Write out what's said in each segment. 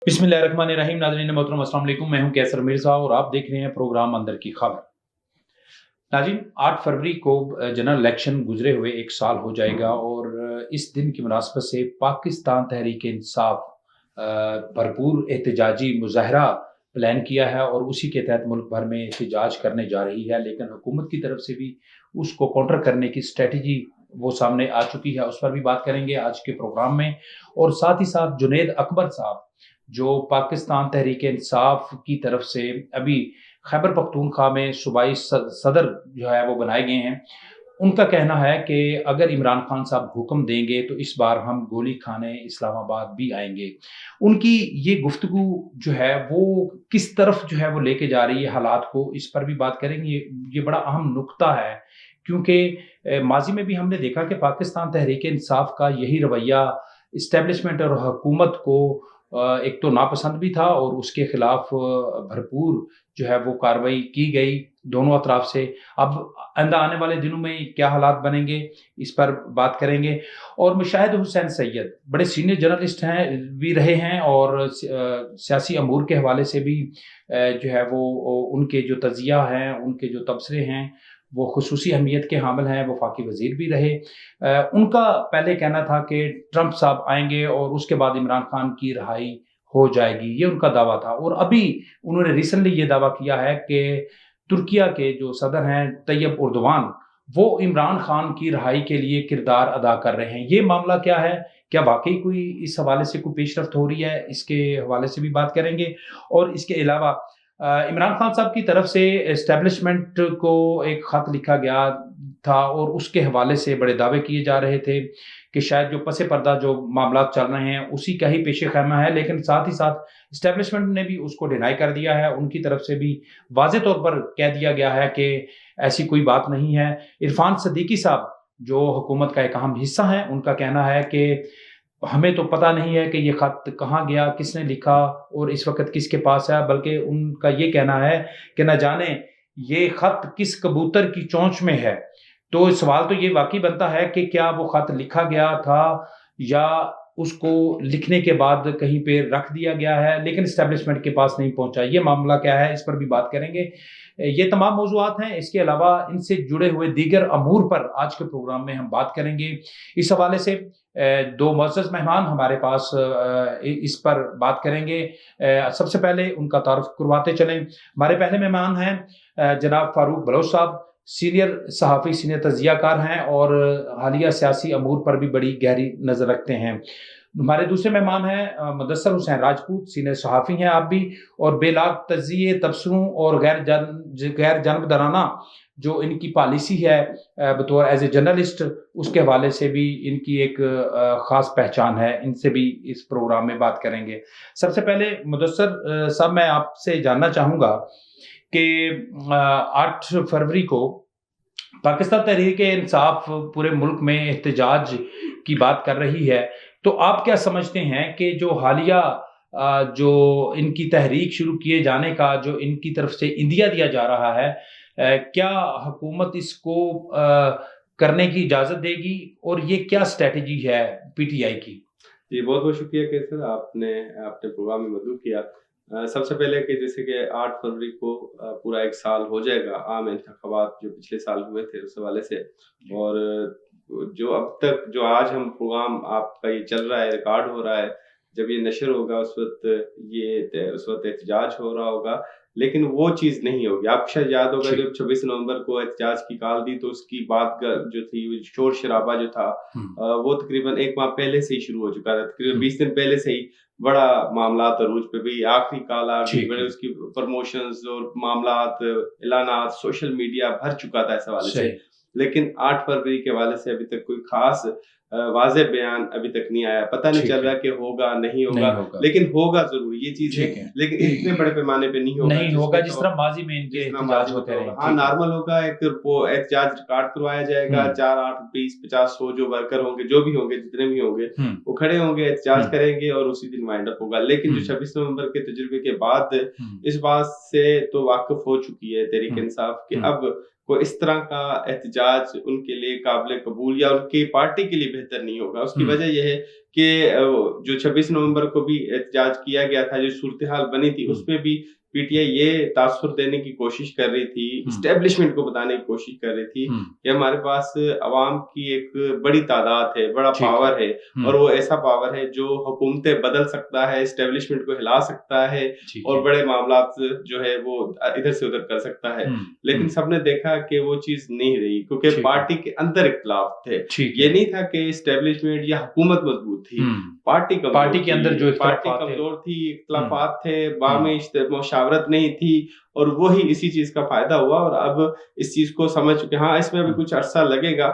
बिस्मिल्लाहिर्रहमानिर्रहीम। नाज़रीन मोहतरम अस्सलाम वालेकुम, मैं हूं कैसर मिर्ज़ा और आप देख रहे हैं प्रोग्राम अंदर की खबर। नाज़रीन, 8 फरवरी को जनरल इलेक्शन गुजरे हुए 1 साल हो जाएगा और इस दिन की मुनासबत से पाकिस्तान तहरीक इंसाफ भरपूर एहतजाजी मुज़ाहरा प्लान किया है और उसी के तहत मुल्क भर में एहतजाज करने जा रही है। लेकिन हुकूमत की तरफ से भी उसको काउंटर करने की स्ट्रेटजी वो सामने आ चुकी है, उस पर भी बात करेंगे आज के प्रोग्राम में। और साथ ही साथ जुनैद अकबर साहब, जो पाकिस्तान तहरीक इंसाफ की तरफ से अभी खैबर पख्तूनख्वा में सूबाई सदर जो है वो बनाए गए हैं, उनका कहना है कि अगर इमरान खान साहब हुक्म देंगे तो इस बार हम गोली खाने इस्लामाबाद भी आएंगे। उनकी ये गुफ्तगू जो है वो किस तरफ जो है वो लेके जा रही है हालात को, इस पर भी बात करेंगे। ये बड़ा अहम नुक्ता है, क्योंकि माजी में भी हमने देखा कि पाकिस्तान तहरीक इंसाफ का यही रवैया इस्टेब्लिशमेंट और हुकूमत को एक तो नापसंद भी था और उसके खिलाफ भरपूर जो है वो कार्रवाई की गई दोनों अतराफ से। अब आइंदा आने वाले दिनों में क्या हालात बनेंगे, इस पर बात करेंगे। और मुशाहिद हुसैन सैयद बड़े सीनियर जर्नलिस्ट हैं भी रहे हैं और सियासी अमूर के हवाले से भी जो है वो उनके जो तजिया हैं, उनके जो तबसरे हैं वो खुसूसी अहमियत के हामिल हैं। वफाकी वजीर भी रहे। उनका पहले कहना था कि ट्रंप साहब आएंगे और उसके बाद इमरान खान की रिहाई हो जाएगी, ये उनका दावा था। और अभी उन्होंने रिसेंटली ये दावा किया है कि तुर्किया के जो सदर हैं तैयब उर्दवान, वो इमरान खान की रिहाई के लिए किरदार अदा कर रहे हैं। ये मामला क्या है, क्या वाकई कोई इस हवाले से कोई पेशरफ्त हो रही है, इसके हवाले से भी बात करेंगे। और इसके अलावा इमरान खान साहब की तरफ से एस्टेब्लिशमेंट को एक खत लिखा गया था और उसके हवाले से बड़े दावे किए जा रहे थे कि शायद जो पसे पर्दा जो मामला चल रहे हैं उसी का ही पेश खैमा है। लेकिन साथ ही साथ इस्टेब्लिशमेंट ने भी उसको डिनाई कर दिया है। उनकी तरफ से भी वाज़े तौर पर कह दिया गया है कि ऐसी कोई बात नहीं है। इरफान सदीकी साहब, जो हुकूमत का एक अहम हिस्सा है, उनका कहना है कि हमें तो पता नहीं है कि ये खत कहाँ गया, किसने लिखा और इस वक्त किसके पास है। बल्कि उनका ये कहना है कि न जाने ये खत किस कबूतर की चोंच में है। तो सवाल तो ये वाकई बनता है कि क्या वो खत लिखा गया था या उसको लिखने के बाद कहीं पे रख दिया गया है लेकिन इस्टेब्लिशमेंट के पास नहीं पहुंचा। ये मामला क्या है, इस पर भी बात करेंगे। ये तमाम मौज़ूआत हैं। इसके अलावा इनसे जुड़े हुए दीगर अमूर पर आज के प्रोग्राम में हम बात करेंगे। इस हवाले से दो मुअज़्ज़ज़ मेहमान हमारे पास इस पर बात करेंगे। सबसे पहले उनका तारुफ करवाते चलें। हमारे पहले मेहमान हैं जनाब फारूक बलोच साहब, सीनियर सहाफ़ी, सीनियर तजियाकार हैं और हालिया सियासी अमूर पर भी बड़ी गहरी नज़र रखते हैं। हमारे दूसरे मेहमान हैं मुदस्सर हुसैन राजपूत, सीनियर सहाफ़ी हैं आप भी, और बेलाग तजिए तबसरों और गैर जानबदाराना जो इनकी पॉलिसी है बतौर एज ए जर्नलिस्ट, उसके हवाले से भी इनकी एक ख़ास पहचान है। इनसे भी इस प्रोग्राम में बात करेंगे। सबसे पहले मुदस्सर साहब, मैं आपसे जानना चाहूँगा कि 8 फरवरी को पाकिस्तान तहरीक इंसाफ पूरे मुल्क में एहतजाज की बात कर रही है, तो आप क्या समझते हैं कि जो हालिया जो इनकी तहरीक शुरू किए जाने का जो इनकी तरफ से इंदिया दिया जा रहा है, क्या हुकूमत इसको करने की इजाज़त देगी और ये क्या स्ट्रेटजी है पीटीआई की? जी, बहुत बहुत शुक्रिया कैसर, आपने अपने प्रोग्राम में मदद किया। सबसे पहले कि जैसे कि 8 फरवरी को पूरा 1 साल हो जाएगा आम इंतखाबात जो पिछले साल हुए थे उस हवाले से। और जो अब तक जो आज हम प्रोग्राम आपका ये चल रहा है, रिकॉर्ड हो रहा है, जब ये नशर होगा उस वक्त एहतजाज हो रहा होगा, लेकिन वो चीज़ नहीं होगी। आपको शायद याद होगा जब 26 नवंबर को एहतजाज की कॉल दी तो उसकी बात जो थी, शोर शराबा जो था वो तकरीबन 1 माह पहले से ही शुरू हो चुका था। तकरीबन 20 दिन पहले से ही बड़ा मामलात अरूज पे भी, आखिरी कॉल आ गई, बड़े उसकी प्रमोशंस और मामलात, ऐलानात, सोशल मीडिया भर चुका था इस हवाले से। लेकिन 8 फरवरी के हवाले से अभी तक कोई खास वाज़ेह बयान अभी तक नहीं आया। पता नहीं चल रहा कि होगा नहीं होगा, लेकिन होगा जरूर, ये चीज है। लेकिन इतने बड़े पैमाने पे नहीं होगा जिस तरह माजी में इनके एहतजाज होते रहे। हाँ, नॉर्मल होगा, एक एहतजाज रिकॉर्ड करवाया जाएगा, 4, 8, 20, 50, 100 जो वर्कर होंगे, जो भी होंगे, जितने भी होंगे, वो खड़े होंगे, एहतजाज करेंगे और उसी दिन वाइंड अप होगा। लेकिन जो 26 नवंबर के तजुर्बे के बाद इस बात से तो वाकिफ हो चुकी है तहरीक इंसाफ कि अब को इस तरह का एहतजाज उनके लिए काबिल कबूल या उनकी पार्टी के लिए बेहतर नहीं होगा। उसकी वजह यह है कि जो 26 नवंबर को भी एहतजाज किया गया था, जो सूरत हाल बनी थी, उसमें भी पीटीआई ये तासुर देने की कोशिश कर रही थी, इस्टेब्लिशमेंट को बताने की कोशिश कर रही थी कि हमारे पास अवाम की एक बड़ी तादाद है, बड़ा पावर है, और वो ऐसा पावर है जो हुकूमतें बदल सकता है, इस्टेब्लिशमेंट को हिला सकता है और बड़े मामलात जो है वो इधर से उधर कर सकता है। लेकिन सबने देखा कि वो चीज नहीं रही, क्योंकि पार्टी के अंदर इख्तिलाफ थे। ये नहीं था कि इस्टेब्लिशमेंट या हुकूमत मजबूत थी, पार्टी के अंदर जो पार्टी कमजोर थी, इख्तिलाफात थे, बामी मुशावरत नहीं थी, और वही इसी चीज का फायदा हुआ। और अब इस चीज को समझ चुके, हाँ इसमें भी कुछ अरसा लगेगा,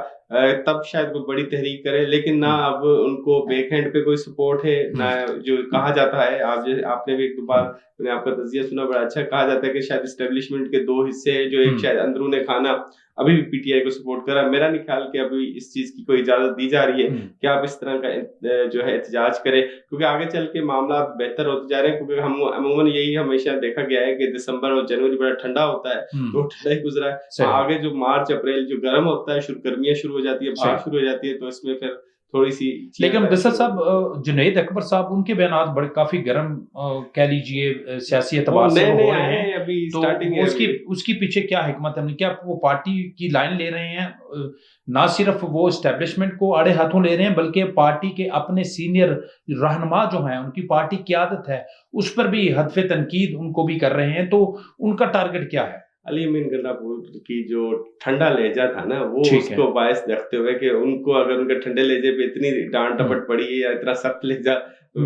तब शायद वो बड़ी तहरीक करे, लेकिन ना अब उनको बैक हैंड पे कोई सपोर्ट है, ना जो कहा जाता है, आपने भी एक दो बार मैंने आपका तज़किया सुना, बड़ा अच्छा कहा जाता है कि शायद इस्टेब्लिशमेंट के दो हिस्से हैं, जो एक शायद अंदरूने खाना अभी भी पीटीआई को सपोर्ट कर रहा है। मेरा नहीं ख्याल कि अभी इस चीज की कोई इजाजत दी जा रही है कि आप इस तरह का जो है एहतजाज करें, क्योंकि आगे चल के मामला बेहतर होते जा रहे हैं। क्योंकि हम अमूमन यही हमेशा देखा गया है कि दिसंबर और जनवरी बड़ा ठंडा होता है, तो ठंडा ही गुजरा है। आगे जो मार्च अप्रैल जो गर्म होता है, गर्मियां शुरू हो जाती है, भाग शुरू हो जाती है, तो इसमें फिर थोड़ी सी। लेकिन मुदस्सर साहब, जुनैद अकबर साहब, उनके बयान बड़े काफी गर्म कह लीजिए सियासी एतबार से हो रहे हैं, अभी तो उसकी पीछे क्या हिकमत है? क्या वो पार्टी की लाइन ले रहे हैं? ना सिर्फ वो एस्टेब्लिशमेंट को आड़े हाथों ले रहे हैं, बल्कि पार्टी के अपने सीनियर रहनुमा जो हैं, उनकी पार्टी की आदत है, उस पर भी हदफ तनकीद उनको भी कर रहे हैं। तो उनका टारगेट क्या है? अली अमीन गंडापुर की जो ठंडा लहजा था ना, वो उसको बायस देखते हुए कि उनको अगर उनके ठंडे लहजे पे इतनी डांट डपट पड़ी है या इतना सख्त लहजा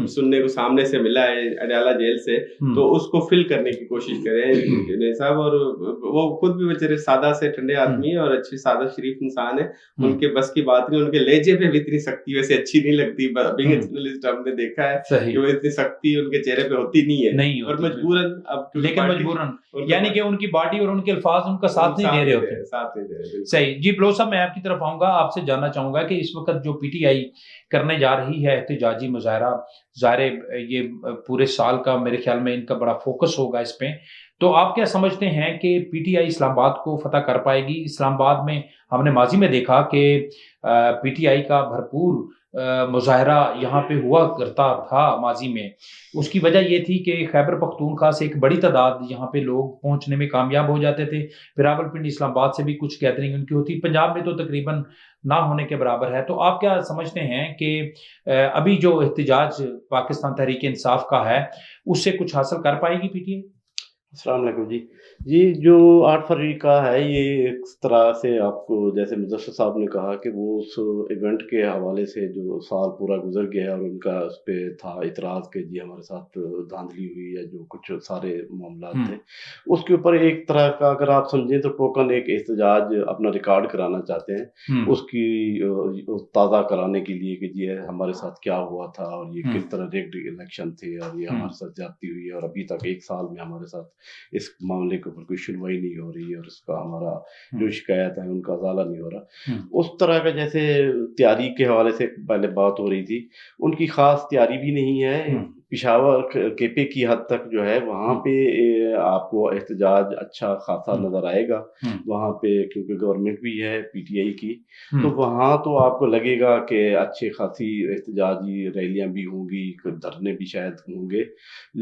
सुनने को सामने से मिला है अडयाला जेल से, तो उसको फिल करने की कोशिश करें जुनैद साहब। और वो खुद भी बेचारे सादा से ठंडे आदमी है और अच्छे सादा शरीफ इंसान है, उनके बस की बात नहीं। उनके लहजे पे भी इतनी सख्ती वैसे अच्छी नहीं लगती, बीइंग जर्नलिस्ट हमने देखा है कि वो इतनी सख्ती उनके चेहरे पे होती नहीं है, और मजबूरन अब, लेकिन मजबूरन यानी कि उनकी बॉडी और उनके अल्फाज उनका साथ नहीं दे रहे होते। सही जी, बलोच साहब मैं आपकी तरफ आऊंगा, आपसे जानना चाहूंगा कि इस वक्त जो पीटीआई करने जा रही है एहतजाजी मुजाहरा, ज़ाहिर ये पूरे साल का मेरे ख्याल में इनका बड़ा फोकस होगा इस पे, तो आप क्या समझते हैं कि पीटीआई इस्लामाबाद को फतह कर पाएगी? इस्लामाबाद में हमने माजी में देखा कि पीटीआई का भरपूर मुजाहरा यहाँ पे हुआ करता था माजी में। उसकी वजह ये थी कि खैबर पख्तूनख्वा से एक बड़ी तादाद यहाँ पे लोग पहुँचने में कामयाब हो जाते थे, फिर रावलपिंडी इस्लामाबाद से भी कुछ गैदरिंग उनकी होती, पंजाब में तो तकरीबन ना होने के बराबर है। तो आप क्या समझते हैं कि अभी जो एहतजाज पाकिस्तान तहरीक इंसाफ का है, उससे कुछ हासिल कर पाएगी पीटीआई? अस्सलाम वालेकुम जी, जो 8 फरवरी का है, ये एक तरह से आपको जैसे मुदस्सिर साहब ने कहा कि वो उस इवेंट के हवाले से जो साल पूरा गुजर गया और उनका उस पे था इतराज़ कि जी हमारे साथ धांधली हुई है, जो कुछ सारे मामलात थे, उसके ऊपर एक तरह का अगर आप समझें तो टोकन एक एहतजाज अपना रिकॉर्ड कराना चाहते हैं, उसकी ताज़ा कराने के लिए कि जी हमारे साथ क्या हुआ था और ये किस तरह रिग्ड इलेक्शन थे और ये हमारे साथ ज्यादती हुई है, और अभी तक एक साल में हमारे साथ इस मामले के ऊपर कोई सुनवाई नहीं हो रही है और इसका हमारा जो शिकायत है उनका अजाला नहीं हो रहा। उस तरह का जैसे तैयारी के हवाले से पहले बात हो रही थी, उनकी खास तैयारी भी नहीं है। पिशावर केपे की हद तक जो है वहाँ पे आपको एहतजाज अच्छा खासा नजर आएगा वहाँ पे, क्योंकि गवर्नमेंट भी है पीटीआई की, तो वहाँ तो आपको लगेगा कि अच्छी खासी एहतजाजी रैलियां भी होंगी, धरने भी शायद होंगे,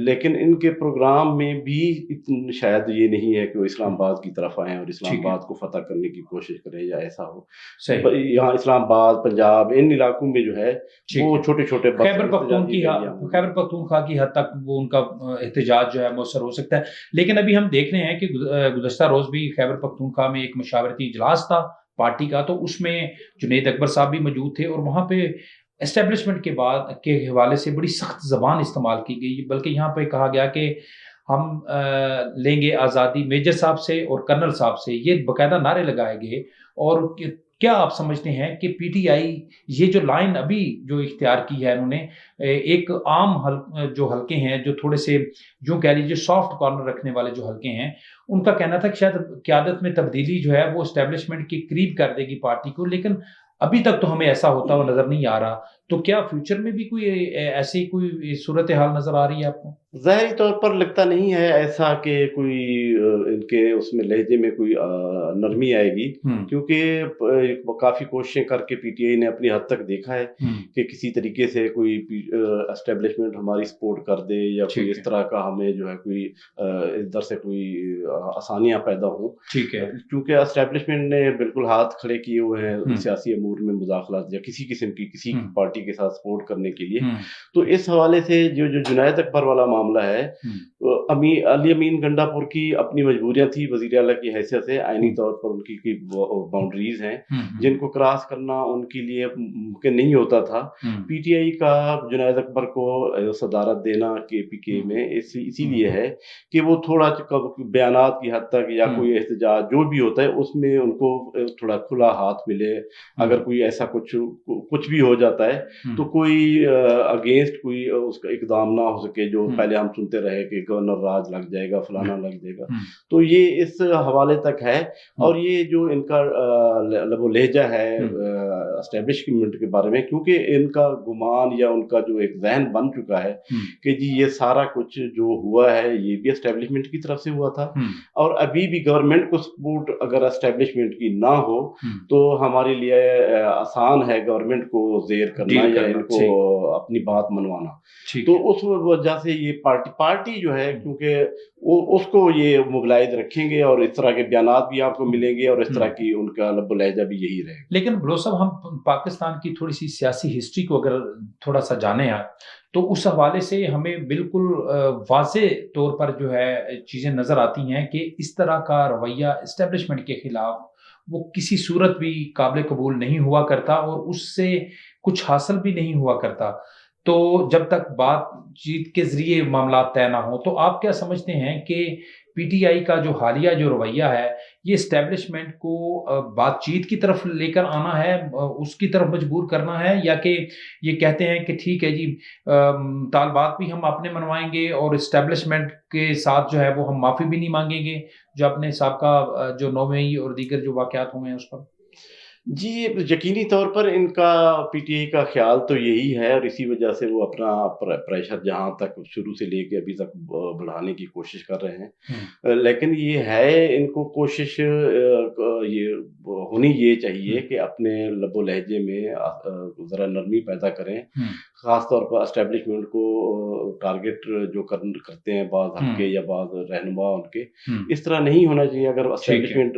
लेकिन इनके प्रोग्राम में भी इतने शायद ये नहीं है कि वो इस्लामाबाद की तरफ आए और इस्लामाबाद को फतह करने की कोशिश करें या ऐसा हो। यहाँ इस्लामाबाद पंजाब इन इलाकों में जो है वो छोटे छोटे खैबर पख्तूनख्वा की हद तक वो उनका एहतजाज जो है मौसर हो सकता है। लेकिन अभी हम देख रहे हैं कि गुज़श्ता रोज भी खैबर पख्तूनख्वा में एक मशावरती इजलास था पार्टी का, तो उसमें जुनैद अकबर साहब भी मौजूद थे और वहाँ पे एस्टेब्लिशमेंट के बाद के हवाले से बड़ी सख्त ज़बान इस्तेमाल की गई, बल्कि यहाँ पे कहा गया कि हम लेंगे आज़ादी मेजर साहब से और कर्नल साहब से, ये बाकायदा नारे लगाए गए। और क्या आप समझते हैं कि पीटीआई ये जो लाइन अभी जो इख्तियार की है उन्होंने, एक आम जो हल्के हैं, जो थोड़े से यूँ कह लीजिए सॉफ्ट कॉर्नर रखने वाले जो हल्के हैं, उनका कहना था कि शायद क़यादत में तब्दीली जो है वो एस्टेब्लिशमेंट के करीब कर देगी पार्टी को, लेकिन अभी तक तो हमें ऐसा होता हुआ नजर नहीं आ रहा। तो क्या फ्यूचर में भी कोई ऐसी कोई सूरत हाल नजर आ रही है आपको? ज़ाहिरी तौर पर लगता नहीं है ऐसा कि कोई इनके उसमें लहजे में कोई नरमी आएगी, क्योंकि काफ़ी कोशिशें करके पीटीआई ने अपनी हद तक देखा है कि किसी तरीके से कोई एस्टेब्लिशमेंट हमारी सपोर्ट कर दे या कोई इस तरह का हमें जो है कोई इधर से कोई आसानियाँ पैदा हों। ठीक है। क्योंकि एस्टेब्लिशमेंट ने बिल्कुल हाथ खड़े किए हुए हैं सियासी अमूर में मुदाखलत या किसी किस्म की किसी पार्टी के साथ सपोर्ट करने के लिए। तो इस हवाले से जो जुनैद अकबर वाला मामला है, अली अमीन गंडापुर की अपनी मजबूरियां थी वजीर आला की हैसियत से, आईनी तौर पर उनकी की बाउंड्रीज हैं जिनको क्रॉस करना उनके लिए मुमकिन नहीं होता था। पीटीआई का जुनैद अकबर को सदारत देना केपीके में इसीलिए है कि वो थोड़ा बयानात की हद तक या कोई एहतजाज जो भी होता है उसमें उनको थोड़ा खुला हाथ मिले। अगर कोई ऐसा कुछ भी हो जाता है तो कोई अगेंस्ट कोई उसका इकदाम ना हो सके, जो पहले हम सुनते रहे कि गवर्नर राज लग जाएगा, फलाना लग जाएगा। तो ये इस हवाले तक है। और ये जो इनका वो लहजा है एस्टेब्लिशमेंट के बारे में, क्योंकि इनका गुमान या उनका जो एक जहन बन चुका है कि जी ये सारा कुछ जो हुआ है ये भी एस्टेब्लिशमेंट की तरफ से हुआ था, और अभी भी गवर्नमेंट को सपोर्ट अगर एस्टेब्लिशमेंट की ना हो तो हमारे लिए आसान है गवर्नमेंट को जेर करना या इनको अपनी बात मनवाना। तो उस वजह से ये पार्टी जो है, क्योंकि उसको ये मोबिलाइज रखेंगे और इस तरह के बयानात भी आपको मिलेंगे और इस तरह की उनका लहजा भी यही रहेगा। लेकिन बलोच साहब, हम पाकिस्तान की थोड़ी सी सियासी हिस्ट्री को अगर थोड़ा सा जाने यार, तो उस हवाले से हमें बिल्कुल वाज़े तौर पर जो है चीज़ें नज़र आती हैं कि इस तरह का रवैया एस्टेब्लिशमेंट के खिलाफ वो किसी सूरत भी काबिल कबूल नहीं हुआ करता और उससे कुछ हासिल भी नहीं हुआ करता। तो जब तक बातचीत के जरिए मामला तय ना हो, तो आप क्या समझते हैं कि पीटीआई का जो हालिया जो रवैया है ये एस्टेब्लिशमेंट को बातचीत की तरफ लेकर आना है, उसकी तरफ मजबूर करना है, या कि ये कहते हैं कि ठीक है जी तालबात भी हम अपने मनवाएंगे और एस्टेब्लिशमेंट के साथ जो है वो हम माफ़ी भी नहीं मांगेंगे जो अपने साहब जो 9 मई और दीगर जो वाक़यात हुए हैं उस पर? जी, यकीनी तौर पर इनका पीटीआई का ख़्याल तो यही है और इसी वजह से वो अपना प्रेशर जहाँ तक शुरू से लेके अभी तक बढ़ाने की कोशिश कर रहे हैं। लेकिन ये है, इनको कोशिश ये होनी ये चाहिए कि अपने लबो लहजे में ज़रा नरमी पैदा करें। ख़ास तौर पर एस्टेब्लिशमेंट को टारगेट जो करते हैं बाज़ हल्के या बाज़ रहनुमा उनके, इस तरह नहीं होना चाहिए। अगर एस्टेब्लिशमेंट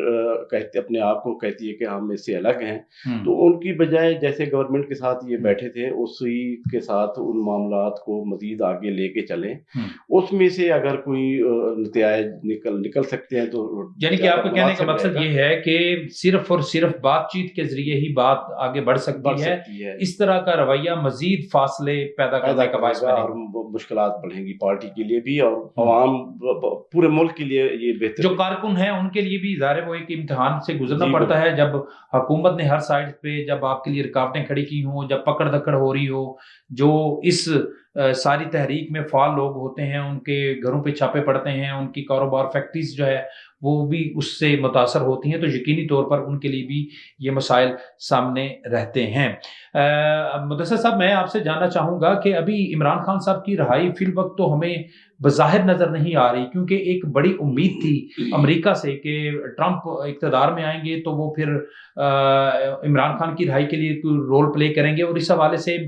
अपने आप को कहती है कि हम इससे अलग हैं, तो उनकी बजाय जैसे गवर्नमेंट के साथ ये बैठे थे उसी के साथ उन मामलात को मज़ीद आगे लेके चलें। उसमें से अगर कोई नतीजे निकल सकते हैं तो, यानी कि आपको कहने का मकसद ये है कि सिर्फ और सिर्फ बातचीत के जरिए ही बात आगे बढ़ सकती है। इस तरह का रवैया मजीद फासले पैदा करने का बायस बनेगा और मुश्किलात बढ़ेंगी पार्टी के लिए भी और अवाम पूरे मुल्क के लिए। ये बेहतर जो कारकुन हैं उनके लिए भी ज़ाहिर वो एक इम्तिहान से गुजरना पड़ता है, जब हुकूमत ने हर साइड पे जब आपके लिए रुकावटें खड़ी की हों, जब पकड़ धकड़ हो रही हो, जो इस सारी तहरीक में फ़ाल लोग होते हैं उनके घरों पे छापे पड़ते हैं, उनकी कारोबार फैक्ट्रीज जो है वो भी उससे मुतासर होती हैं, तो यकीनी तौर पर उनके लिए भी ये मसाइल सामने रहते हैं। मुदस्सिर साहब, मैं आपसे जानना चाहूँगा कि अभी इमरान खान साहब की रहाई फिल वक्त तो हमें बज़ाहिर नज़र नहीं आ रही, क्योंकि एक बड़ी उम्मीद थी अमेरिका से कि ट्रंप इक़्तिदार में आएंगे तो वो फिर इमरान खान की रहाई के लिए कोई रोल प्ले करेंगे, और इस हवाले से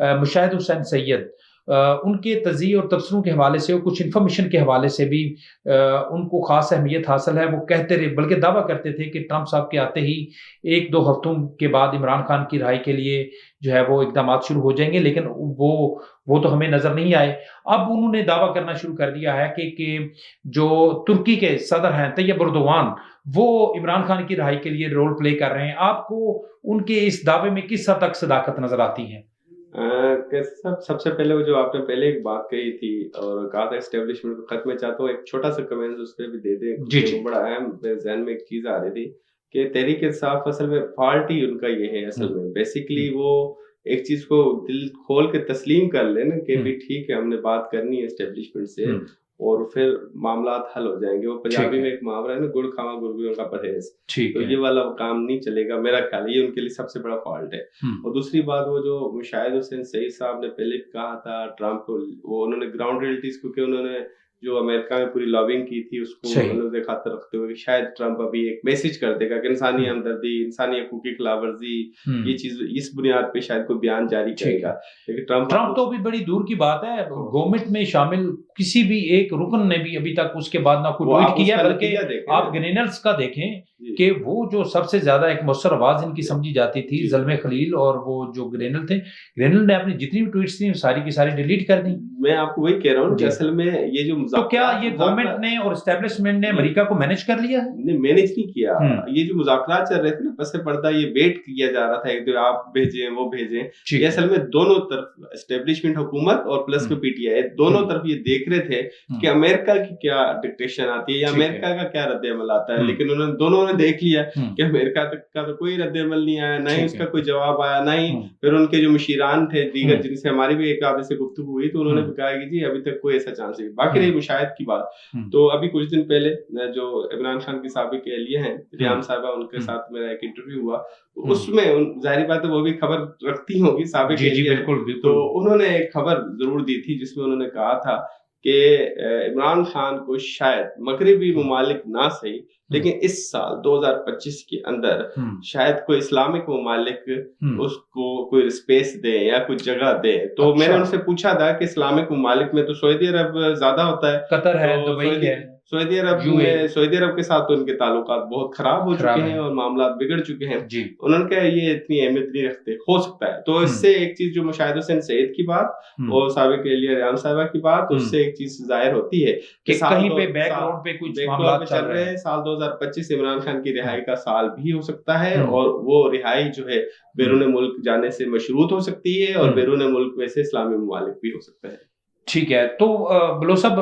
मुशाहिद हुसैन सैयद उनके तज़किये और तबसरों के हवाले से और कुछ इन्फॉर्मेशन के हवाले से भी उनको ख़ास अहमियत हासिल है। वो कहते रहे, बल्कि दावा करते थे कि ट्रंप साहब के आते ही 1-2 हफ्तों के बाद इमरान खान की रहाई के लिए जो है वो इक़दामात शुरू हो जाएंगे, लेकिन वो तो हमें नज़र नहीं आए। अब उन्होंने दावा करना शुरू कर दिया है कि जो तुर्की के सदर हैं तैयब एर्दोगान, वो इमरान खान की रहाई के लिए रोल प्ले कर रहे हैं। आपको उनके इस दावे में किस हद तक सदाकत नज़र आती है? सबसे पहले वो जो आपने पहले एक बात कही थी और कहा था एस्टेब्लिशमेंट को खत्म, मैं चाहता हूँ एक छोटा सा कमेंट उस पर भी दे दें। जी। बड़ा अहम मेरे ज़हन में एक चीज़ आ रही थी कि तहरीक इंसाफ असल में फॉल्ट ही उनका ये है। असल में बेसिकली वो एक चीज़ को दिल खोल के तस्लीम कर लेना कि भी ठीक है हमने बात करनी है एस्टेब्लिशमेंट से, اور پھر معاملات حل ہو جائیں گے. وہ پنجابی میں ایک محاورہ ہے نا, گڑ کھاوا گرگروں کا پرہیز, تو یہ والا کام نہیں چلے گا میرا خیال ہے. یہ ان کے لیے سب سے بڑا فالٹ ہے. اور دوسری بات, وہ جو مشاہد حسین سعید صاحب نے پہلے کہا تھا ٹرمپ کو, وہ انہوں نے گراؤنڈ ریئلٹیز, کیونکہ انہوں نے جو امریکہ میں پوری لابنگ کی تھی اس کو مد خاطر رکھتے ہوئے شاید ٹرمپ ابھی ایک میسج کر دے گا کہ انسانی ہمدردی, انسانی حقوق کی خلاف ورزی, یہ چیز اس بنیاد پہ شاید کوئی بیان جاری کرے گا. لیکن ٹرمپ تو بھی بڑی دور کی بات ہے, گورنمنٹ میں شامل کسی بھی ایک رکن نے بھی ابھی تک اس کے بعد نہ کوئی ٹویٹ کیا, بلکہ آپ گرینلز کا دیکھیں کہ وہ جو سب سے زیادہ ایک مؤثر آواز ان کی سمجھی جاتی تھی زلمے خلیل, اور وہ جو گرینل تھے, گرینل نے اپنی جتنی بھی ٹویٹس تھیں ساری کی ساری ڈیلیٹ کر دی. میں آپ کو وہی کہہ رہا ہوں کہ اصل میں یہ جو تو کیا یہ گورنمنٹ نے اور اسٹیبلشمنٹ نے امریکہ کو مینج کر لیا ہے؟ نہیں, مینج نہیں کیا. یہ جو مذاکرات چل رہے تھے نا پس پردہ, یہ ویٹ کیا جا رہا تھا ایک آپ بھیجیں وہ بھیجیں, یہ اصل میں دونوں طرف اسٹیبلشمنٹ حکومت اور پلس میں پی ٹی آئی دونوں طرف یہ دیکھ رہے تھے کہ امریکہ کی کیا ڈکٹیشن آتی ہے یا امریکہ کا کیا رد عمل آتا ہے. لیکن انہوں نے دونوں نے دیکھ لیا کہ امریکہ کا تو کوئی رد عمل نہیں آیا, نہ ہی اس کا کوئی جواب آیا, نہ ہی پھر ان کے جو مشیران تھے دیگر جن سے ہماری بھی ایک آدھے سے گفتگو ہوئی تو انہوں نے کہا کہ جی ابھی تک کوئی ایسا چانس نہیں. باقی رہی مشاہد کی بات, تو ابھی کچھ دن پہلے جو عمران خان کی سابق اہلیہ ہیں ریام صاحبہ, ان کے ساتھ میرا ایک انٹرویو ہوا, اس میں ظاہری بات ہے وہ بھی خبر رکھتی ہوں گی سابق اہلیہ, تو انہوں نے ایک خبر ضرور دی تھی جس میں انہوں نے کہا تھا کہ عمران خان کو شاید مغربی ممالک نہ صحیح لیکن اس سال 2025 کے اندر شاید کوئی اسلامک ممالک اس کو کوئی اسپیس دے یا کوئی جگہ دے. تو میں نے ان سے پوچھا تھا کہ اسلامک ممالک میں تو سعودی عرب زیادہ ہوتا ہے, قطر ہے, دبئی ہے, سعودی عرب کے ساتھ تو ان کے تعلقات بہت خراب ہو چکے ہیں اور معاملات بگڑ چکے ہیں. انہوں نے کہا یہ اتنی اہمیت نہیں رکھتے, ہو سکتا ہے. تو اس سے ایک چیز جو مشاہد حسین سعید کی بات اور سابق اہلیہ ریان صاحبہ کی بات, اس سے ایک چیز ظاہر ہوتی ہے کہ کہیں پہ بیک گراؤنڈ پہ کچھ معاملات چل رہے ہیں. سال 2025 عمران خان کی رہائی کا سال بھی ہو سکتا ہے, اور وہ رہائی جو ہے بیرون ملک جانے سے مشروط ہو سکتی ہے, اور بیرون ملک ویسے اسلامی ممالک بھی ہو سکتا ہے. ٹھیک ہے. تو بلوچ صاحب,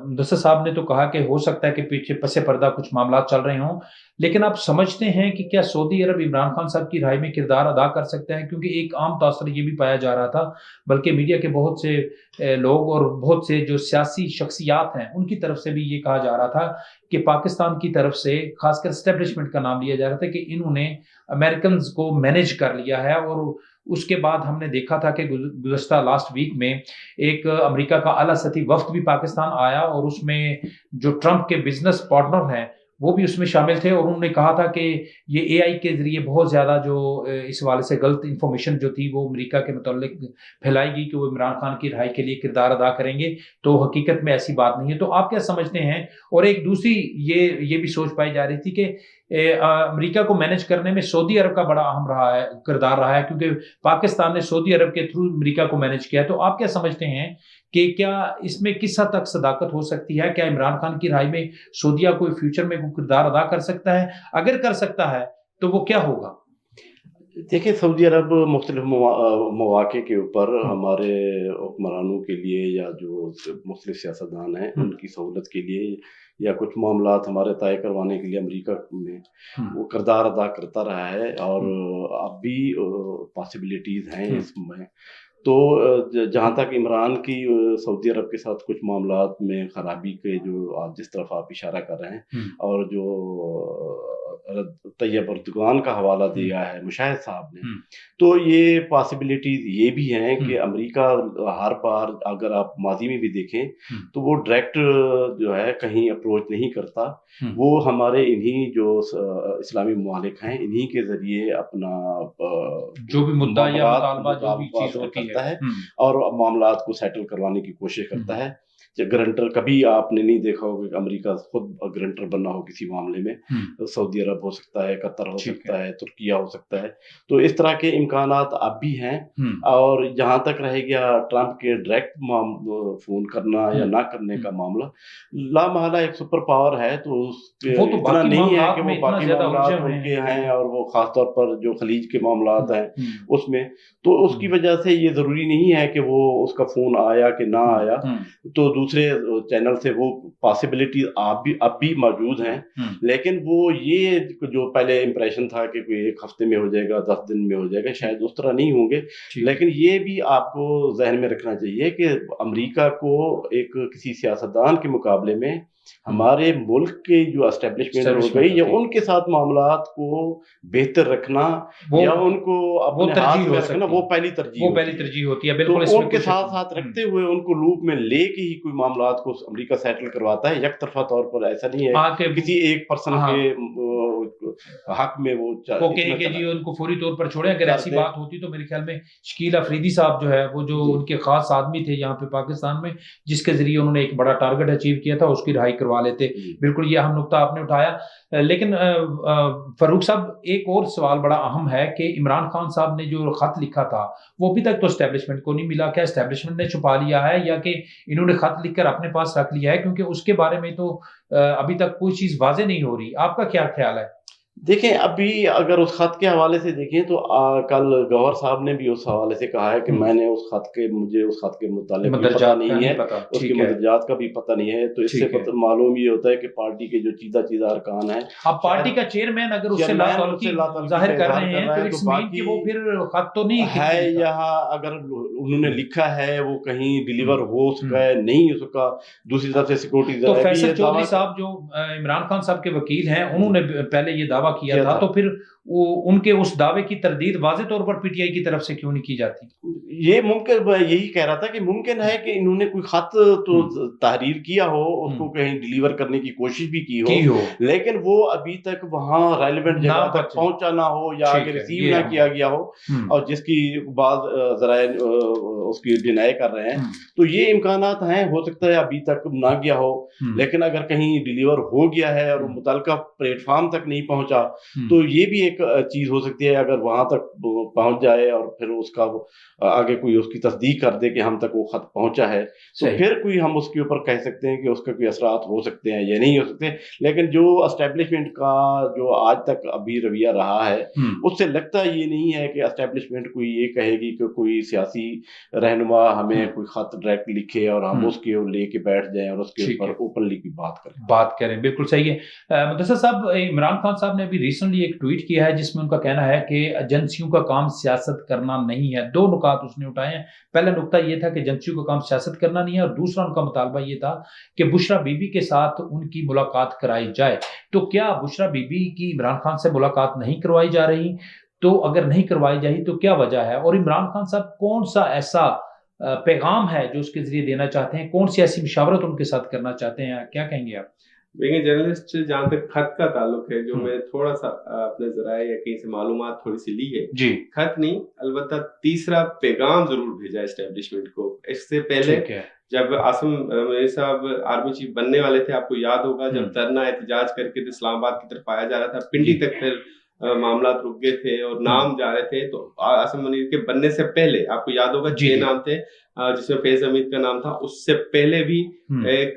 مدثر صاحب نے تو کہا کہ ہو سکتا ہے کہ پیچھے پس پردہ کچھ معاملات چل رہے ہوں, لیکن آپ سمجھتے ہیں کہ کیا سعودی عرب عمران خان صاحب کی رہائی میں کردار ادا کر سکتا ہے؟ کیونکہ ایک عام تاثر یہ بھی پایا جا رہا تھا, بلکہ میڈیا کے بہت سے لوگ اور بہت سے جو سیاسی شخصیات ہیں ان کی طرف سے بھی یہ کہا جا رہا تھا کہ پاکستان کی طرف سے خاص کر اسٹیبلشمنٹ کا نام لیا جا رہا تھا کہ انہوں نے امریکنز کو مینج کر لیا ہے. اور اس کے بعد ہم نے دیکھا تھا کہ گزشتہ لاسٹ ویک میں ایک امریکہ کا اعلیٰ سطحی وفد بھی پاکستان آیا, اور اس میں جو ٹرمپ کے بزنس پارٹنر ہیں وہ بھی اس میں شامل تھے, اور انہوں نے کہا تھا کہ یہ اے آئی کے ذریعے بہت زیادہ جو اس حوالے سے غلط انفارمیشن جو تھی وہ امریکہ کے متعلق پھیلائی گئی کہ وہ عمران خان کی رہائی کے لیے کردار ادا کریں گے, تو حقیقت میں ایسی بات نہیں ہے. تو آپ کیا سمجھتے ہیں؟ اور ایک دوسری یہ بھی سوچ پائی جا رہی تھی کہ امریکہ کو مینج کرنے میں سعودی عرب کا بڑا اہم کردار رہا ہے, کیونکہ پاکستان نے سعودی عرب کے تھرو امریکہ کو مینج کیا. تو آپ کیا سمجھتے ہیں کہ کیا اس میں کس حد تک صداقت ہو سکتی ہے؟ کیا عمران خان کی رہائی میں سعودیہ کوئی فیوچر میں کوئی کردار ادا کر سکتا ہے؟ اگر کر سکتا ہے تو وہ کیا ہوگا؟ دیکھیں, سعودی عرب مختلف مواقع کے اوپر ہمارے حکمرانوں کے لیے یا جو مختلف سیاستدان ہیں ان کی سہولت کے لیے یا کچھ معاملات ہمارے طے کروانے کے لیے امریکہ میں وہ کردار ادا کرتا رہا ہے, اور اب بھی پاسبلٹیز ہیں اس میں. تو جہاں تک عمران کی سعودی عرب کے ساتھ کچھ معاملات میں خرابی کے جو جس طرف آپ اشارہ کر رہے ہیں, اور جو طیب اردگان کا حوالہ دیا ہے مشاہد صاحب نے, تو یہ پاسبلٹیز یہ بھی ہیں کہ امریکہ ہر بار اگر آپ ماضی میں بھی دیکھیں تو وہ ڈائریکٹ جو ہے کہیں اپروچ نہیں کرتا, وہ ہمارے انہی جو اسلامی ممالک ہیں انہی کے ذریعے اپنا جو بھی مدعا یا مطالبہ جو بھی چیز ہوتی ہے اور معاملات کو سیٹل کروانے کی کوشش کرتا ہے. گرنٹر کبھی آپ نے نہیں دیکھا ہوگا کہ امریکہ خود گرنٹر بننا ہو کسی معاملے میں. سعودی عرب ہو سکتا ہے, قطر ہو سکتا ہے, ترکیہ ہو سکتا ہے. تو اس طرح کے امکانات اب بھی ہیں. اور جہاں تک رہے گیا ٹرمپ کے ڈائریکٹ فون کرنا یا نہ کرنے کا معاملہ, لامحالہ ایک سپر پاور ہے تو اتنا نہیں ہے کہ وہ باقی معاملات ان کے ہیں, اور وہ خاص طور پر جو خلیج کے معاملات ہیں اس میں, تو اس کی وجہ سے یہ ضروری نہیں ہے کہ وہ اس کا فون آیا کہ نہ آیا. تو दूसरे चैनल से वो पॉसिबिलिटी अब भी मौजूद हैं, लेकिन वो ये जो पहले इम्प्रेशन था कि कोई 1 हफ्ते में हो जाएगा, 10 दिन में हो जाएगा, शायद उस तरह नहीं होंगे। लेकिन ये भी आपको जहन में रखना चाहिए कि अमेरिका को एक किसी सियासतदान के मुकाबले में हमारे मुल्क के जो एस्टेब्लिशमेंट हो गई या उनके साथ मामलात को बेहतर रखना या उनको अपने हाथ में रखना, वो पहली तरजीह होती है। बिल्कुल, तो उनके साथ साथ रखते हुए उनको लूप में लेके ही कोई मामलात को अमेरिका सेटल करवाता है, एक तरफा तौर पर ऐसा नहीं है कि किसी एक पर्सन के हक में वो कहेंगे जी उनको फौरी तौर पर छोड़े। अगर ऐसी बात होती तो मेरे ख्याल में शकील अफरीदी साहब जो है वो जो उनके खास आदमी थे यहाँ पे पाकिस्तान में, जिसके जरिए उन्होंने एक बड़ा टारगेट अचीव किया था, उसकी रिहाई करवा लेते। बिल्कुल ये अहम नुकता आपने उठाया। लेकिन फारूक साहब, एक और सवाल बड़ा अहम है कि इमरान खान साहब ने जो खत लिखा था वो अभी तक तो एस्टेब्लिशमेंट को नहीं मिला। क्या एस्टेब्लिशमेंट ने छुपा लिया है या कि इन्होंने खत लिखकर अपने पास रख लिया है? क्योंकि उसके बारे में तो अभी तक कोई चीज वाजे नहीं हो रही। आपका क्या ख्याल है? देखें, अभी अगर उस खत के हवाले से देखें तो कल गवर्नर साहब ने भी उस हवाले से कहा है कि मुझे उस खत के मुतालिक पता नहीं है, उसके मदरजात का भी पता नहीं है। तो इससे मालूम ये होता है कि पार्टी के जो चीजा अरकान है, अब पार्टी का चेयरमैन अगर उससे जाहिर कर रहे हैं तो बाकी वो फिर खत तो नहीं है। यहाँ अगर उन्होंने लिखा है वो कहीं डिलीवर हो सका है, नहीं हो सका। दूसरी तरफ से सिक्योरिटी तो फैसल चौधरी साहब जो इमरान खान साहब के वकील हैं, उन्होंने पहले ये किया था, तो फिर उनके उस दावे की तरदीद वाज़े तौर पर पीटीआई की तरफ से क्यों नहीं की जाती? ये मुमकिन, यही कह रहा था कि मुमकिन है कि इन्होंने कोई खत तो तहरीर किया हो, उसको कहीं डिलीवर करने की कोशिश भी की हो, लेकिन वो अभी तक वहां रेलेवेंट जगह तक पहुंचा ना हो या आगे रिसीव ना किया गया हो, और जिसकी बाद जरा उसकी डिनाई कर रहे हैं। तो ये इम्कानात हैं, हो सकता है अभी तक ना गया हो, लेकिन अगर कहीं डिलीवर हो गया है और मुतलका प्लेटफॉर्म तक नहीं पहुंचा तो ये भी एक चीज हो सकती है। अगर वहां तक पहुंच जाए और फिर उसका आगे कोई उसकी तस्दीक कर दे कि हम तक वो खत पहुंचा है, तो फिर कोई हम उसके ऊपर कह सकते हैं कि उसका कोई असरात हो सकते हैं या नहीं हो सकते। लेकिन जो एस्टेब्लिशमेंट का जो आज तक अभी रवैया रहा है, उससे लगता ये नहीं है कि एस्टेब्लिशमेंट कोई ये कहेगी कि कोई सियासी रहनुमा हमें कोई खत डायरेक्ट लिखे और हम उसके लेके बैठ जाएं और उसके ऊपर ओपनली की बात करें। बिल्कुल सही है। मुदस्सिर साहब, इमरान खान साहब ने अभी रिसेंटली एक ट्वीट किया है जिसमें उनका कहना है कि एजेंसियों का काम सियासत करना नहीं है। 2 नुकात उसने उठाए हैं। पहला नुकता ये था कि एजेंसियों का काम सियासत करना नहीं है, और दूसरा उनका मुतालबा ये था कि बुशरा बीबी के साथ उनकी मुलाकात कराई जाए। तो क्या बुशरा बीबी की इमरान खान से मुलाकात नहीं करवाई जा रही? तो अगर नहीं करवाई जाए तो क्या वजह है? और इमरान खान साहब कौन सा ऐसा पैगाम है जो उसके जरिए देना चाहते हैं? कौन सी ऐसी मुशावरत उनके साथ करना चाहते हैं? क्या कहेंगे आप? देखिए, जर्नलिस्ट जहाँ तक खत का ताल्लुक है, जो मैं थोड़ा सा अपने जराए या कहीं से मालूमात थोड़ी सी ली है जी, खत नहीं, अलबत्ता तीसरा पैगाम जरूर भेजा एस्टेब्लिशमेंट को। इससे पहले जब आसिम मनीर साहब आर्मी चीफ बनने वाले थे, आपको याद होगा, जब धरना एहतजाज करके तो इस्लामाबाद की तरफ आया जा रहा था, पिंडी तक फिर मामला रुक गए थे और नाम जा रहे थे। तो आसिम मनीर के बनने से पहले आपको याद होगा 6 नाम थे, जिसमें फैज हमीद का नाम था। उससे पहले भी एक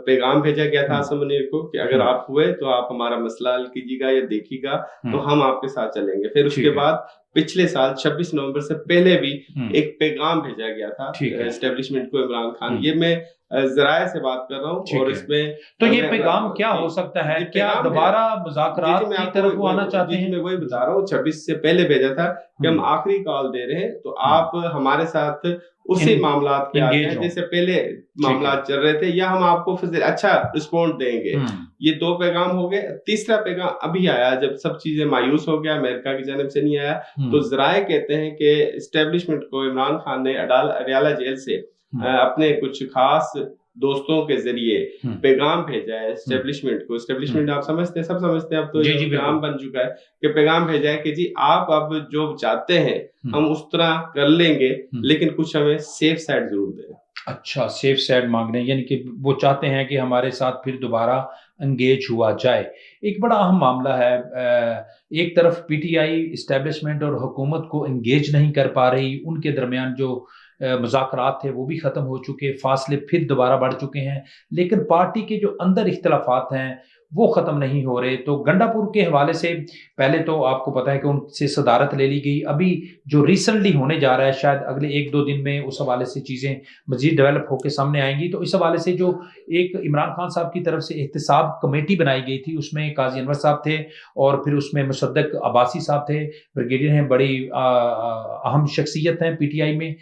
पैगाम भेजा गया था आसिम मनीर को कि अगर आप हुए तो आप हमारा मसला हल कीजिएगा या देखिएगा, तो हम आपके साथ चलेंगे। फिर उसके बाद पिछले साल 26 नवंबर से पहले भी एक पैगाम भेजा गया था एस्टेब्लिशमेंट को इमरान खान। ये मैं जराए से बात कर रहा हूँ, और इसमें तो ये पैगाम क्या हो सकता है? क्या दोबारा मुज़ाकरात की तरफ वो आना चाहते हैं? मैं वही बता रहा हूँ, 26 से पहले भेजा था कि हम आखिरी कॉल दे रहे हैं, तो आप हमारे साथ उसी मामलात पे आगे हैं जैसे पहले मामलात चल रहे थे, या हम आपको फिर अच्छा रिस्पॉन्ड देंगे। ये 2 पैगाम हो गए। तीसरा पैगाम अभी आया जब सब चीजें मायूस हो गया, अमेरिका की जानिब से नहीं आया, तो जराए कहते हैं कि एस्टेब्लिशमेंट को इमरान खान ने अडयाला जेल से अपने कुछ खास दोस्तों के जरिए पैगाम भेजा है एस्टेब्लिशमेंट को। एस्टेब्लिशमेंट आप समझते हैं, सब समझते हैं, अब तो ये पैगाम बन चुका है कि पैगाम भेजा है कि जी आप अब जो चाहते हैं हम उस तरह कर लेंगे, लेकिन कुछ हमें सेफ साइड जरूर दें। अच्छा, सेफ साइड मांगने, यानी कि वो चाहते हैं कि हमारे साथ फिर दोबारा एंगेज हुआ जाए। एक बड़ा अहम मामला है, एक तरफ पीटीआई एस्टेब्लिशमेंट और हुकूमत को एंगेज नहीं कर पा रही, उनके दरमियान जो मुज़ाकरात थे वो भी ख़त्म हो चुके, फासले फिर दोबारा बढ़ चुके हैं। लेकिन पार्टी के जो अंदर इख्तलाफात हैं वो ख़त्म नहीं हो रहे। तो गंडापुर के हवाले से पहले तो आपको पता है कि उनसे सदारत ले ली गई, अभी जो रिसेंटली होने जा रहा है शायद अगले 1-2 दिन में उस हवाले से चीज़ें मज़ीद डेवलप होकर सामने आएंगी। तो इस हवाले से जो एक इमरान खान साहब की तरफ से एहतसाब कमेटी बनाई गई थी, उसमें काजी अनवर साहब थे और फिर उसमें मुसद्दक अब्बासी साहब थे, ब्रिगेडियर हैं, बड़ी अहम शख्सियत हैं पीटीआई में।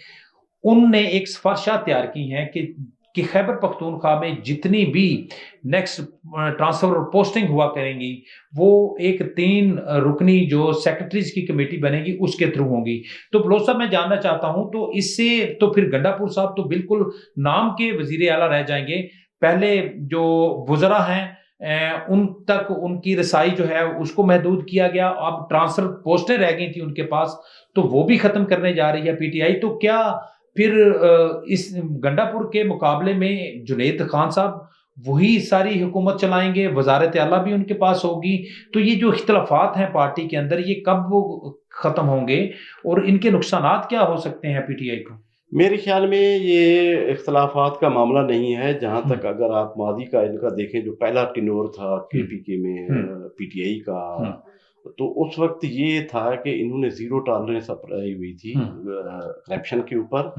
उनने एक सिफारिशात तैयार की हैं कि खैबर पख्तूनख्वा में जितनी भी नेक्स्ट ट्रांसफर और पोस्टिंग हुआ करेंगी वो एक 3 रुकनी जो सेक्रेटरीज की कमेटी बनेगी उसके थ्रू होंगी। तो बलोच साहब, मैं जानना चाहता हूं, तो इससे तो फिर गंडापुर साहब तो बिल्कुल नाम के वजीर आला रह जाएंगे। पहले जो वज़रा हैं उन तक उनकी रसाई जो है उसको महदूद किया गया, अब ट्रांसफर पोस्टें रह गई थी उनके पास, तो वो भी खत्म करने जा रही है पीटीआई। तो क्या फिर इस गंडापुर के मुकाबले में जुनैद खान साहब वही सारी हुकूमत चलाएंगे, वजारत आला भी उनके पास होगी? तो ये जो इख्तलाफात हैं पार्टी के अंदर, ये कब वो खत्म होंगे और इनके नुकसानात क्या हो सकते हैं पीटीआई को? मेरे ख्याल में ये इख्तलाफात का मामला नहीं है। जहाँ तक अगर आप मादी का इनका देखें, जो पहला टिनोर था केपीके में पीटीआई का, तो उस वक्त ये था कि इन्होंने ज़ीरो टॉलरेंस अपनाई हुई थी करप्शन के ऊपर,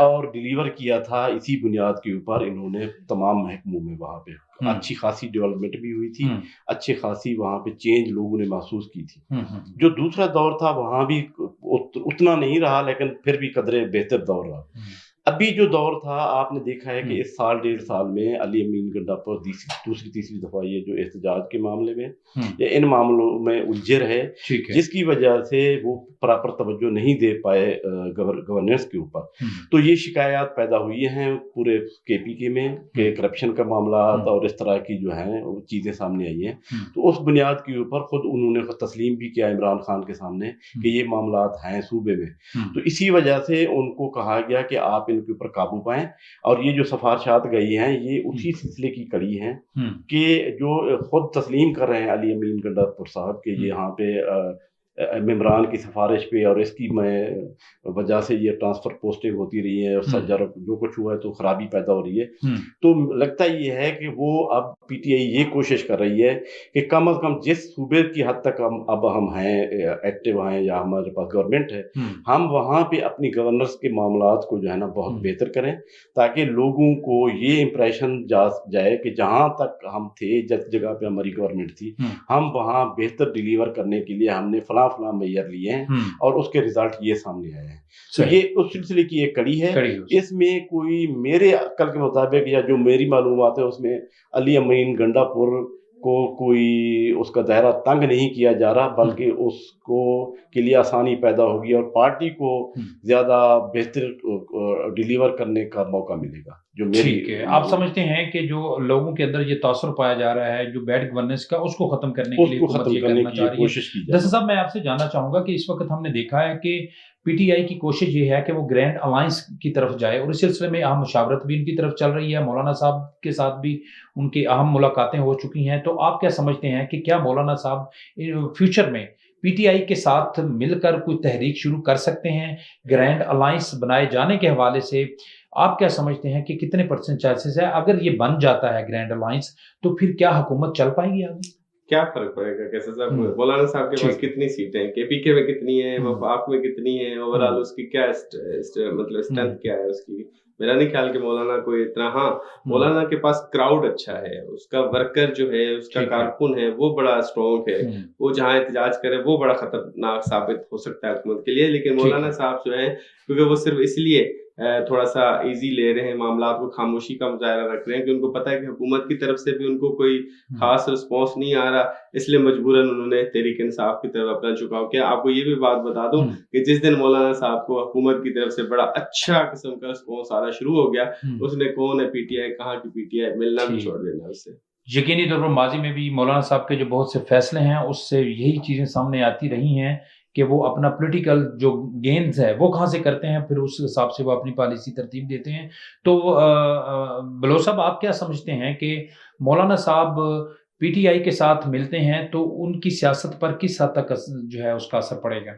और डिलीवर किया था इसी बुनियाद के ऊपर इन्होंने तमाम महकमों में। वहाँ पे अच्छी खासी डेवलपमेंट भी हुई थी, अच्छी खासी वहाँ पे चेंज लोगों ने महसूस की थी। जो दूसरा दौर था वहाँ भी उतना नहीं रहा, लेकिन फिर भी कदरे बेहतर दौर रहा। अभी जो दौर था, आपने देखा है कि इस साल 1.5 साल में अली अमीन गंडापुर दूसरी तीसरी दफा ये जो एहतजाज के मामले में या इन मामलों में उलझे रहे, जिसकी वजह से वो प्रॉपर तवज्जो नहीं दे पाए गवर्नेंस के ऊपर। तो ये शिकायत पैदा हुई हैं पूरे केपीके में कि करप्शन का मामला और इस तरह की जो है वो चीज़ें सामने आई हैं। तो उस बुनियाद के ऊपर खुद उन्होंने तस्लीम भी किया इमरान खान के सामने कि ये मामला हैं सूबे में। तो इसी वजह से उनको कहा गया कि आप इनके ऊपर काबू पाएं, और ये जो सिफारिशात गई हैं ये उसी सिलसिले की कड़ी हैं कि जो खुद तस्लीम कर रहे हैं अली अमीन गंडापुर साहब के ये यहाँ पे इमरान की सिफारिश पे और इसकी वजह से ये ट्रांसफर पोस्टिंग होती रही है और जो कुछ हुआ है तो खराबी पैदा हो रही है। तो लगता ये है कि वो अब पीटीआई ये कोशिश कर रही है कि कम से कम जिस सूबे की हद तक हम हैं एक्टिव हैं या हमारे पास गवर्नमेंट है, हम वहाँ पे अपनी गवर्नेंस के मामलात को जो है ना बहुत बेहतर करें, ताकि लोगों को ये इम्प्रेशन जाए कि जहाँ तक हम थे, जिस जगह पे हमारी गवर्नमेंट थी, हम वहाँ बेहतर डिलीवर करने के लिए हमने फला मेजर लिए हैं और उसके रिजल्ट ये सामने आए हैं। तो ये उस सिलसिले की एक कड़ी है। इसमें कोई मेरे अक्ल के मुताबिक या जो मेरी मालूमात है उसमें अली अमीन गंडापुर को कोई उसका दायरा तंग नहीं किया जा रहा, बल्कि उसको के लिए आसानी पैदा होगी और पार्टी को ज्यादा बेहतर डिलीवर करने का मौका मिलेगा। जो ठीक है, आप समझते हैं कि जो लोगों के अंदर ये तासुर पाया जा रहा है जो बैड गवर्नेंस का, उसको खत्म करने के लिए हुकूमत ये करना चाह रही है। दस साहब, मैं आपसे जानना चाहूंगा कि इस वक्त हमने देखा है कि पीटीआई की कोशिश ये है कि वो ग्रैंड अलायंस की तरफ जाए और इस सिलसिले में अहम मुशावरत भी उनकी तरफ चल रही है। मौलाना साहब के साथ भी उनकी अहम मुलाकातें हो चुकी हैं। तो आप क्या समझते हैं कि क्या मौलाना साहब फ्यूचर में पीटीआई के साथ मिलकर कोई तहरीक शुरू कर सकते हैं? ग्रैंड अलायंस बनाए जाने के हवाले से आप क्या समझते हैं कि कितने % चांसेस है? अगर ये बन जाता है ग्रैंड अलायंस, तो फिर क्या हुकूमत चल पाएगी आगे? क्या फर्क पड़ेगा कैसे साहब? मौलाना साहब के पास कितनी सीटें हैं, केपीके में कितनी है, वफाक में कितनी है, ओवरऑल उसकी क्या मतलब स्ट्रेंथ क्या है उसकी? मेरा नहीं ख्याल कि मौलाना को इतना, हाँ मौलाना के पास क्राउड अच्छा है, उसका वर्कर जो है, उसका कारकुन है वो बड़ा स्ट्रॉन्ग है, वो जहाँ एहतजाज करे वो बड़ा खतरनाक साबित हो सकता है हुकूमत के लिए। लेकिन मौलाना साहब जो है, क्योंकि वो सिर्फ इसलिए थोड़ा सा इजी ले रहे हैं मामला को, खामोशी का मुजाहरा रख रहे हैं कि उनको पता है कि हुकूमत की तरफ से भी उनको कोई खास रिस्पॉन्स नहीं आ रहा, इसलिए मजबूरन उन्होंने तहरीक इंसाफ की तरफ अपना झुकाव किया। आपको ये भी बात बता दूं कि जिस दिन मौलाना साहब को हुकूमत की तरफ से बड़ा अच्छा किस्म का रिस्पॉन्स आना शुरू हो गया, उसने कौन है पीटीआई, कहाँ की पीटीआई, मिलना भी छोड़ देना उससे। यकीनी तौर पर माजी में भी मौलाना साहब के जो बहुत से फैसले हैं उससे यही चीज़ें सामने आती रही हैं कि वो अपना पॉलिटिकल जो गेन्स है वो कहाँ से करते हैं, फिर उस हिसाब से वो अपनी पॉलिसी तरतीब देते हैं। तो बलोच साहब, आप क्या समझते हैं कि मौलाना साहब पीटीआई के साथ मिलते हैं तो उनकी सियासत पर किस हद तक जो है उसका असर पड़ेगा?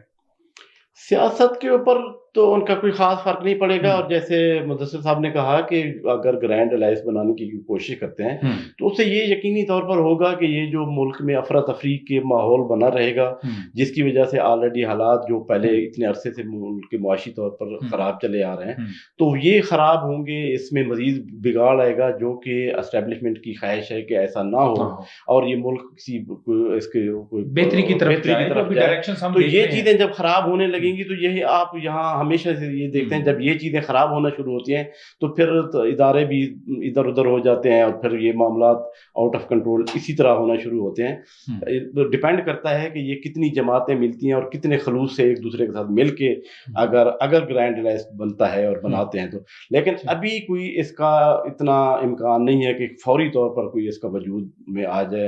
सियासत के ऊपर तो उनका कोई ख़ास फ़र्क नहीं पड़ेगा। और जैसे मुदस्सिर साहब ने कहा कि अगर ग्रैंड अलायंस बनाने की कोशिश करते हैं, तो उससे ये यकीनी तौर पर होगा कि ये जो मुल्क में अफरा-तफ़री के माहौल बना रहेगा, जिसकी वजह से ऑलरेडी हालात जो पहले इतने अरसे से मुल्क के मुआशी तौर पर ख़राब चले आ रहे हैं, तो ये ख़राब होंगे, इसमें मज़ीद बिगाड़ आएगा, जो कि एस्टेब्लिशमेंट की ख़्वाहिश है कि ऐसा ना हो और ये मुल्क किसी इसके बेहतरी की तरफ जाए। तो ये चीज़ें जब ख़राब होने लगेंगी, तो यही आप यहाँ हमेशा से ये देखते हैं, जब ये चीज़ें ख़राब होना शुरू होती हैं, तो फिर इदारे भी इधर-उधर हो जाते हैं और फिर ये मामलात आउट ऑफ कंट्रोल इसी तरह होना शुरू होते हैं। डिपेंड करता है कि ये कितनी जमातें मिलती हैं और कितने खलूस से एक दूसरे के साथ मिल के अगर ग्रैंड अलायंस बनता है और बनाते हैं तो। लेकिन अभी कोई इसका इतना इम्कान नहीं है कि फौरी तौर पर कोई इसका वजूद में आ जाए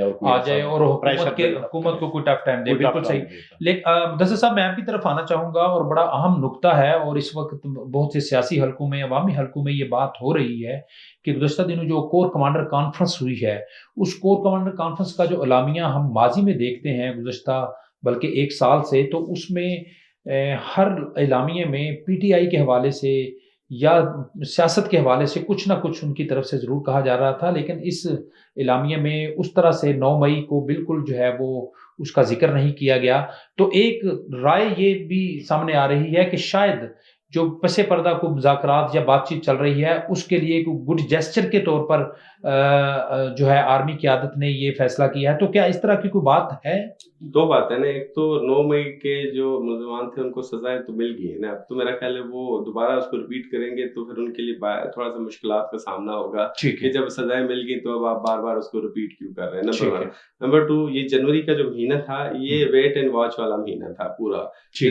और हुकूमत को कोई टफ टाइम दे। बिल्कुल सही। लेकिन मुदस्सिर साहब, मैं आपकी तरफ आना चाहूँगा, और बड़ा अहम नुक्ता है, और इस वक्त बहुत से सियासी हलकों में, अवामी हलकों में ये बात हो रही है कि गुज़श्ता दिनों जो कोर कमांडर कॉन्फ्रेंस हुई है, उस कोर कमांडर कॉन्फ्रेंस का जो एलामिया हम माजी में देखते हैं गुज़श्ता बल्कि 1 साल से, तो उसमें हर एलामिये में पीटीआई के हवाले से या सियासत के हवाले से कुछ ना कुछ उनकी तरफ से ज़रूर कहा जा रहा था। लेकिन इस एलामिया में उस तरह से 9 मई को बिल्कुल जो है वो उसका जिक्र नहीं किया गया। तो एक राय ये भी सामने आ रही है कि शायद जो पसे पर्दा को मुज़ाकरात या बातचीत चल रही है, उसके लिए एक गुड जेस्चर के तौर पर जो है आर्मी क़यादत ने ये फैसला किया है। तो क्या इस तरह की कोई बात है? 2 बातें ना, एक तो 9 मई के जो मुलज़मान थे उनको सज़ाएँ तो मिल गई है ना, अब तो मेरा ख्याल है वो दोबारा उसको रिपीट करेंगे तो फिर उनके लिए थोड़ा-सा मुश्किलात का सामना होगा कि जब सज़ाएँ मिल गई तो अब आप बार-बार उसको रिपीट क्यों कर रहे हैं, नंबर 1। नंबर 2, ये जनवरी का जो महीना था, ये वेट एंड वॉच वाला महीना था पूरा।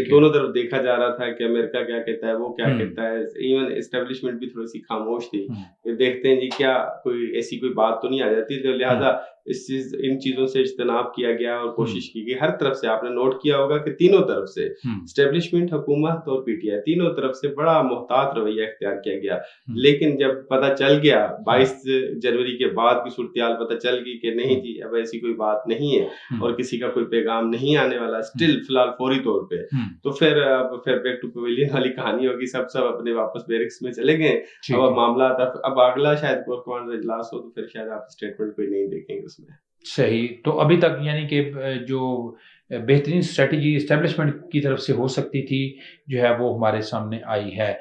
दोनों तरफ देखा जा रहा था कि अमेरिका क्या कहता है, वो क्या कहता है। इवन एस्टेब्लिशमेंट भी थोड़ी सी खामोश थी। देखते हैं जी क्या कोई ऐसी कोई बात तो नहीं आ जाती, तो लिहाजा इन चीजों से इज्तनाब किया गया और कोशिश की गई। हर तरफ से आपने नोट किया होगा कि तीनों तरफ से, एस्टेब्लिशमेंट, हुकूमत और पीटीआई, तीनों तरफ से बड़ा मुहतात रवैया इख्तियार किया गया। लेकिन जब पता चल गया 22 जनवरी के बाद की सूरत-ए-हाल पता चल गई कि नहीं जी अब ऐसी कोई बात नहीं है और किसी का कोई पैगाम नहीं आने वाला, स्टिल फिलहाल फौरी तौर पे, तो फिर बैक टू पवेलियन वाली कहानी होगी। सब अपने वापस बैरिक्स में चले गए। अब मामला अब अगला शायद कोर कमांडर इजलास हो तो फिर शायद आप स्टेटमेंट कोई नहीं देखेंगे उसमें। सही। तो अभी तक यानी कि जो बेहतरीन स्ट्रेटजी एस्टेब्लिशमेंट की तरफ से हो सकती थी, जो है वो हमारे सामने आई है।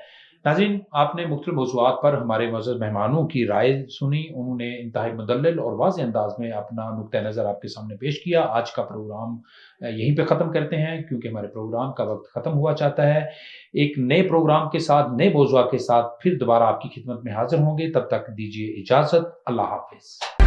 नाज़रीन, आपने मुख्तलिफ मौज़ूआत पर हमारे मुअज़्ज़ज़ मेहमानों की राय सुनी। उन्होंने इंतहाई मुदल्लल और वाज़ेह अंदाज में अपना नुक्ता नज़र आपके सामने पेश किया। आज का प्रोग्राम यहीं पे ख़त्म करते हैं, क्योंकि हमारे प्रोग्राम का वक्त ख़त्म हुआ चाहता है। एक नए प्रोग्राम के साथ, नए मौज़ूआत के साथ फिर दोबारा आपकी खिदमत में हाज़िर होंगे। तब तक दीजिए इजाज़त। अल्लाह हाफ़िज़।